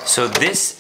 So this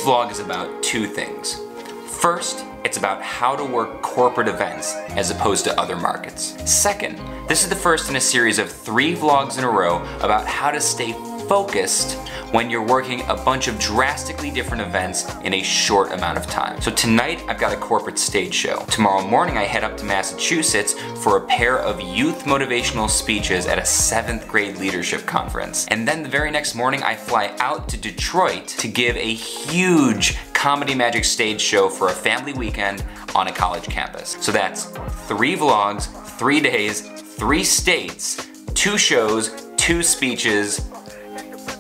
vlog is about two things. First, it's about how to work corporate events as opposed to other markets. Second, this is the first in a series of 3 vlogs in a row about how to stay focused when you're working a bunch of drastically different events in a short amount of time. So tonight I've got a corporate stage show. Tomorrow morning I head up to Massachusetts for a pair of youth motivational speeches at a 7th grade leadership conference. And then the very next morning I fly out to Detroit to give a huge Comedy Magic stage show for a family weekend on a college campus. So that's 3 vlogs, 3 days, 3 states, 2 shows, 2 speeches,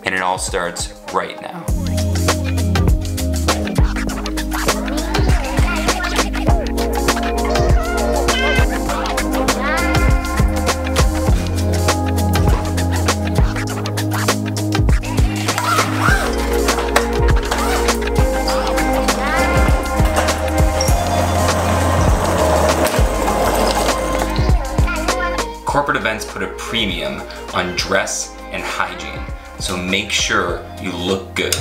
and it all starts right now. Corporate events put a premium on dress and hygiene, so make sure you look good.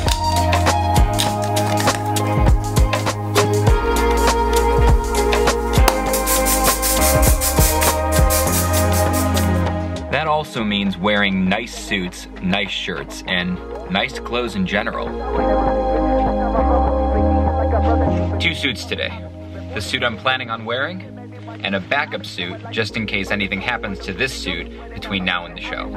That also means wearing nice suits, nice shirts, and nice clothes in general. 2 suits today. The suit I'm planning on wearing, and a backup suit just in case anything happens to this suit between now and the show.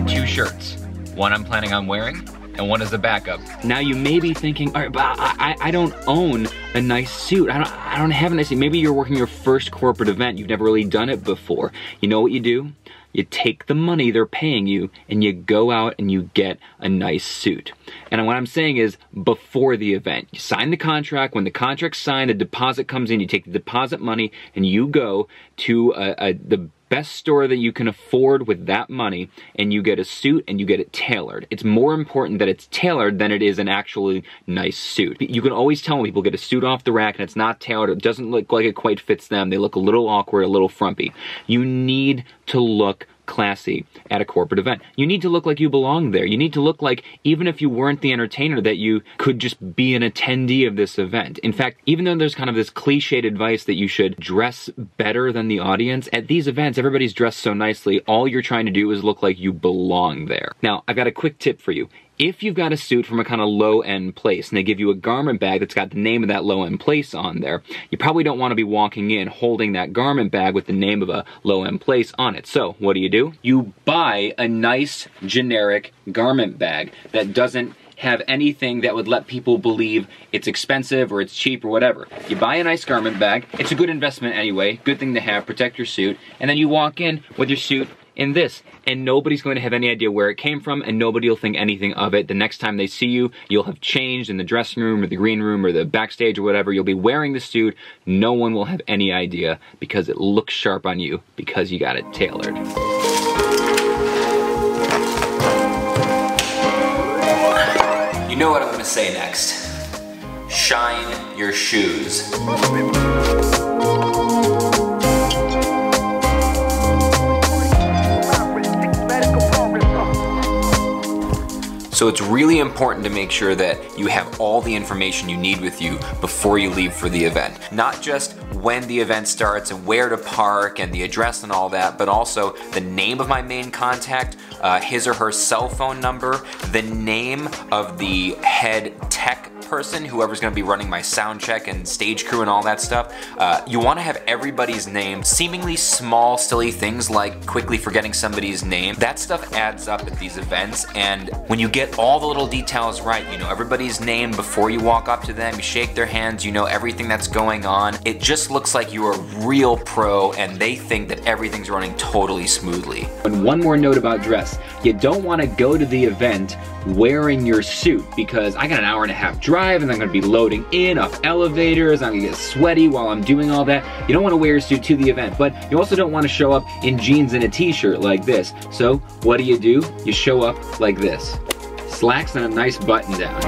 2 shirts. One I'm planning on wearing, and one is the backup. Now you may be thinking, all right, but I don't own a nice suit. I don't have a nice suit. Maybe you're working your first corporate event. You've never really done it before. You know what you do? You take the money they're paying you and you go out and you get a nice suit. And what I'm saying is before the event. You sign the contract. When the contract's signed, the deposit comes in. You take the deposit money and you go to the best store that you can afford with that money, and you get a suit and you get it tailored. It's more important that it's tailored than it is an actually nice suit. You can always tell when people get a suit off the rack and it's not tailored, it doesn't look like it quite fits them, they look a little awkward, a little frumpy. You need to look classy at a corporate event. You need to look like you belong there. You need to look like, even if you weren't the entertainer, that you could just be an attendee of this event. In fact, even though there's kind of this cliched advice that you should dress better than the audience, at these events, everybody's dressed so nicely, all you're trying to do is look like you belong there. Now, I've got a quick tip for you. If you've got a suit from a kind of low-end place and they give you a garment bag that's got the name of that low-end place on there, you probably don't want to be walking in holding that garment bag with the name of a low-end place on it. So, what do? You buy a nice, generic garment bag that doesn't have anything that would let people believe it's expensive or it's cheap or whatever. You buy a nice garment bag. It's a good investment anyway, good thing to have, protect your suit, and then you walk in with your suit in this, and nobody's going to have any idea where it came from, and nobody will think anything of it. The next time they see you, you'll have changed in the dressing room or the green room or the backstage or whatever. You'll be wearing the suit. No one will have any idea because it looks sharp on you because you got it tailored. You know what I'm gonna say next. Shine your shoes. So it's really important to make sure that you have all the information you need with you before you leave for the event. Not just when the event starts and where to park and the address and all that, but also the name of my main contact, his or her cell phone number, the name of the head tech person, whoever's gonna be running my sound check and stage crew and all that stuff. You wanna have everybody's name. Seemingly small, silly things like quickly forgetting somebody's name, that stuff adds up at these events, and when you get all the little details right, you know everybody's name before you walk up to them, you shake their hands, you know everything that's going on, it just looks like you're a real pro and they think that everything's running totally smoothly. And one more note about dress. You don't wanna go to the event wearing your suit because I got an hour-and-a-half drive and I'm gonna be loading in up elevators, I'm gonna get sweaty while I'm doing all that. You don't wanna wear your suit to the event, but you also don't wanna show up in jeans and a t-shirt like this. So what do? You show up like this. slacks and a nice button down.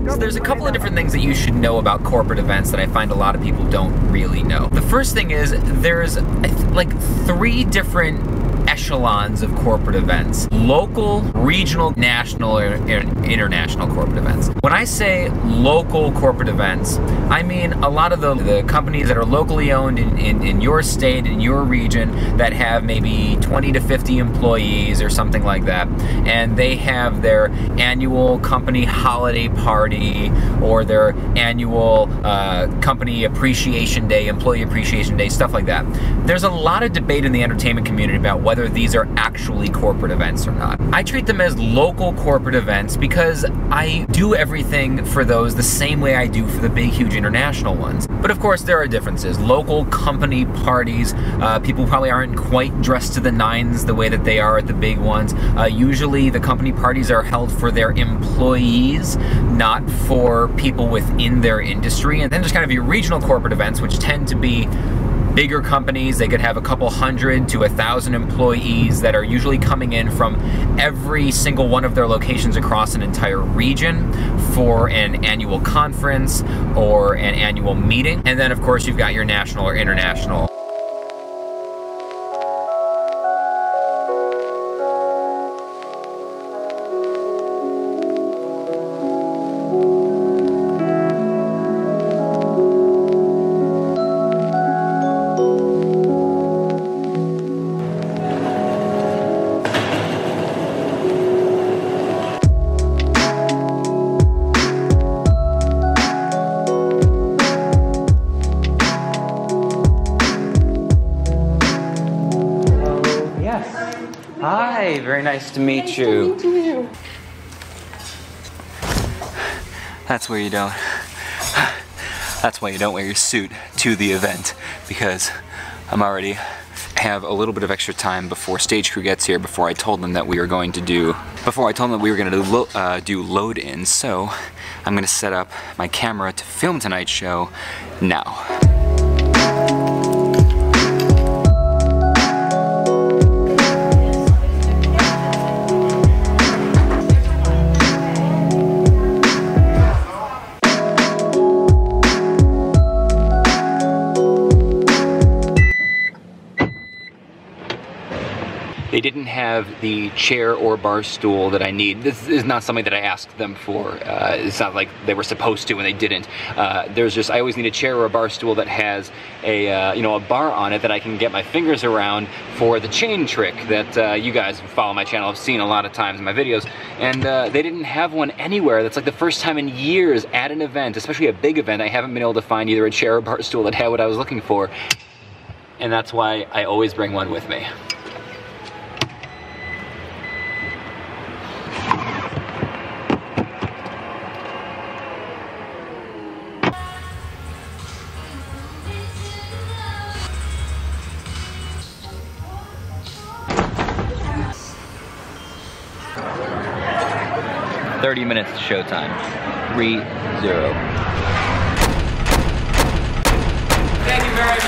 So there's a couple of different things that you should know about corporate events that I find a lot of people don't really know. The first thing is there's like 3 different echelons of corporate events: local, regional, national, or international corporate events. When I say local corporate events, I mean a lot of the companies that are locally owned in your state, in your region, that have maybe 20 to 50 employees or something like that, and they have their annual company holiday party or their annual company appreciation day, employee appreciation day, stuff like that. There's a lot of debate in the entertainment community about whether these are actually corporate events or not. I treat them as local corporate events because I do everything for those the same way I do for the big, huge international ones. But of course, there are differences. Local company parties, people probably aren't quite dressed to the nines the way that they are at the big ones. Usually, the company parties are held for their employees, not for people within their industry. And then there's kind of your regional corporate events, which tend to be bigger companies. They could have a couple hundred to 1,000 employees that are usually coming in from every single one of their locations across an entire region for an annual conference or an annual meeting. And then of course you've got your national or international. Hi, very nice to meet you. Nice to meet you. That's why you don't wear your suit to the event, because I'm already have a little bit of extra time before stage crew gets here, before I told them that we were going to do load-ins. So I'm going to set up my camera to film tonight's show now. They didn't have the chair or bar stool that I need. This is not something that I asked them for. It's not like they were supposed to and they didn't. I always need a chair or a bar stool that has a a bar on it that I can get my fingers around for the chain trick that you guys who follow my channel have seen a lot of times in my videos. And they didn't have one anywhere. That's like the first time in years at an event, especially a big event, I haven't been able to find either a chair or bar stool that had what I was looking for. And that's why I always bring one with me. $30 minutes to showtime. 3-0. Thank you very much.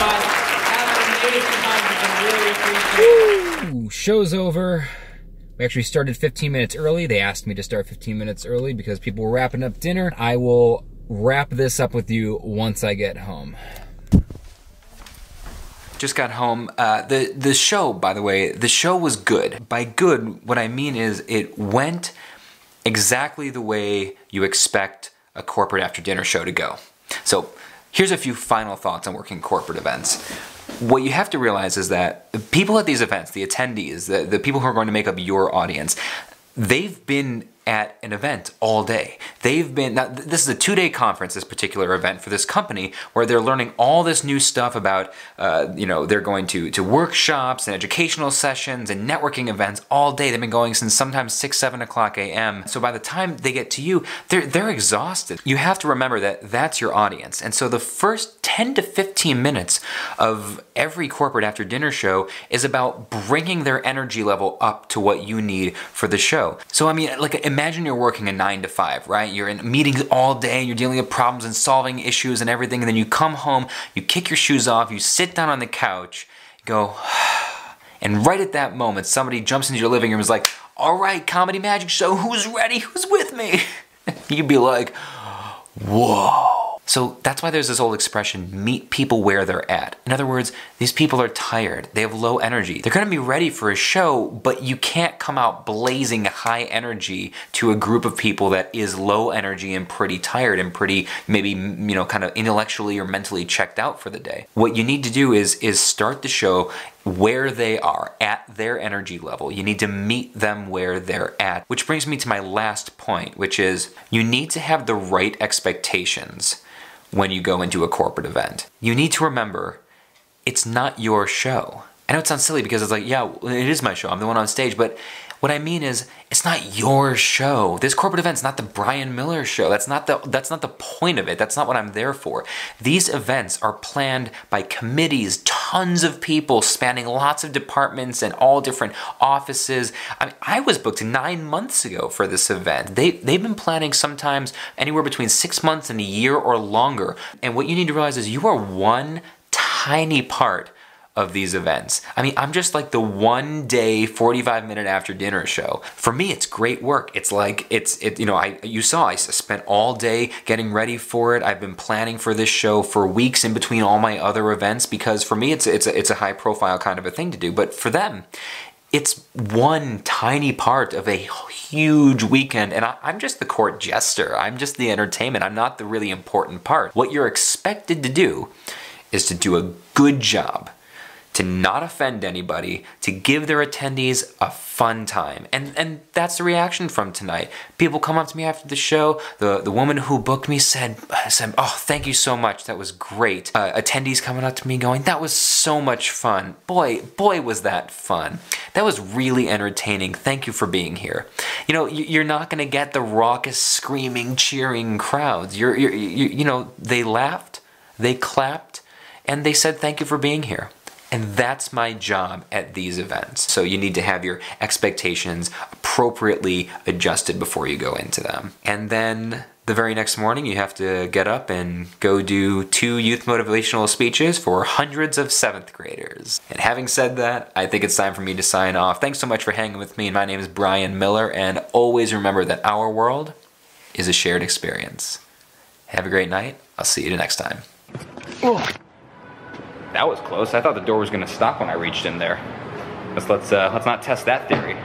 Have an amazing time. I really appreciate it. Ooh, show's over. We actually started 15 minutes early. They asked me to start 15 minutes early because people were wrapping up dinner. I will wrap this up with you once I get home. Just got home. The show, by the way, the show was good. By good, what I mean is it went exactly the way you expect a corporate after dinner show to go. So here's a few final thoughts on working corporate events. What you have to realize is that the people at these events, the attendees, the people who are going to make up your audience, they've been at an event all day. they've been, now this is a 2-day conference, this particular event for this company, where they're learning all this new stuff about, they're going to workshops and educational sessions and networking events all day. They've been going since sometimes 6, 7 o'clock a.m. So by the time they get to you, they're exhausted. You have to remember that that's your audience. And so the first 10 to 15 minutes of every corporate after dinner show is about bringing their energy level up to what you need for the show. So I mean, like, imagine you're working a 9 to 5, right? You're in meetings all day, and you're dealing with problems and solving issues and everything, and then you come home, you kick your shoes off, you sit down on the couch, go, and right at that moment, somebody jumps into your living room and is like, all right, comedy magic show, who's ready? Who's with me? You'd be like, whoa. So that's why there's this old expression, meet people where they're at. In other words, these people are tired, they have low energy. They're gonna be ready for a show, but you can't come out blazing high energy to a group of people that is low energy and pretty tired and pretty, maybe, kind of intellectually or mentally checked out for the day. What you need to do is start the show where they are, at their energy level. You need to meet them where they're at. Which brings me to my last point, which is you need to have the right expectations when you go into a corporate event. You need to remember, it's not your show. I know it sounds silly because it's like, yeah, it is my show, I'm the one on stage, but what I mean is, it's not your show. This corporate event's not the Brian Miller show. That's not the point of it. That's not what I'm there for. These events are planned by committees, tons of people spanning lots of departments and all different offices. I mean, I was booked 9 months ago for this event. They've been planning sometimes anywhere between 6 months and a year or longer. And what you need to realize is you are one tiny part of these events. I mean, I'm just like the 1-day, 45-minute after dinner show. For me, it's great work. It's like, you saw I spent all day getting ready for it. I've been planning for this show for weeks in between all my other events, because for me, it's a high profile kind of a thing to do. But for them, it's one tiny part of a huge weekend, and I'm just the court jester. I'm just the entertainment. I'm not the really important part. What you're expected to do is to do a good job, to not offend anybody, to give their attendees a fun time. And that's the reaction from tonight. People come up to me after the show. The woman who booked me said, oh, thank you so much, that was great. Attendees coming up to me going, that was so much fun. Boy, was that fun. That was really entertaining. Thank you for being here. You're not gonna get the raucous, screaming, cheering crowds. They laughed, they clapped, and they said thank you for being here. And that's my job at these events. So you need to have your expectations appropriately adjusted before you go into them. And then the very next morning, you have to get up and go do 2 youth motivational speeches for hundreds of 7th graders. And having said that, I think it's time for me to sign off. Thanks so much for hanging with me. My name is Brian Miller, and always remember that our world is a shared experience. Have a great night. I'll see you next time. Oh. That was close. I thought the door was going to stop when I reached in there. Let's not test that theory.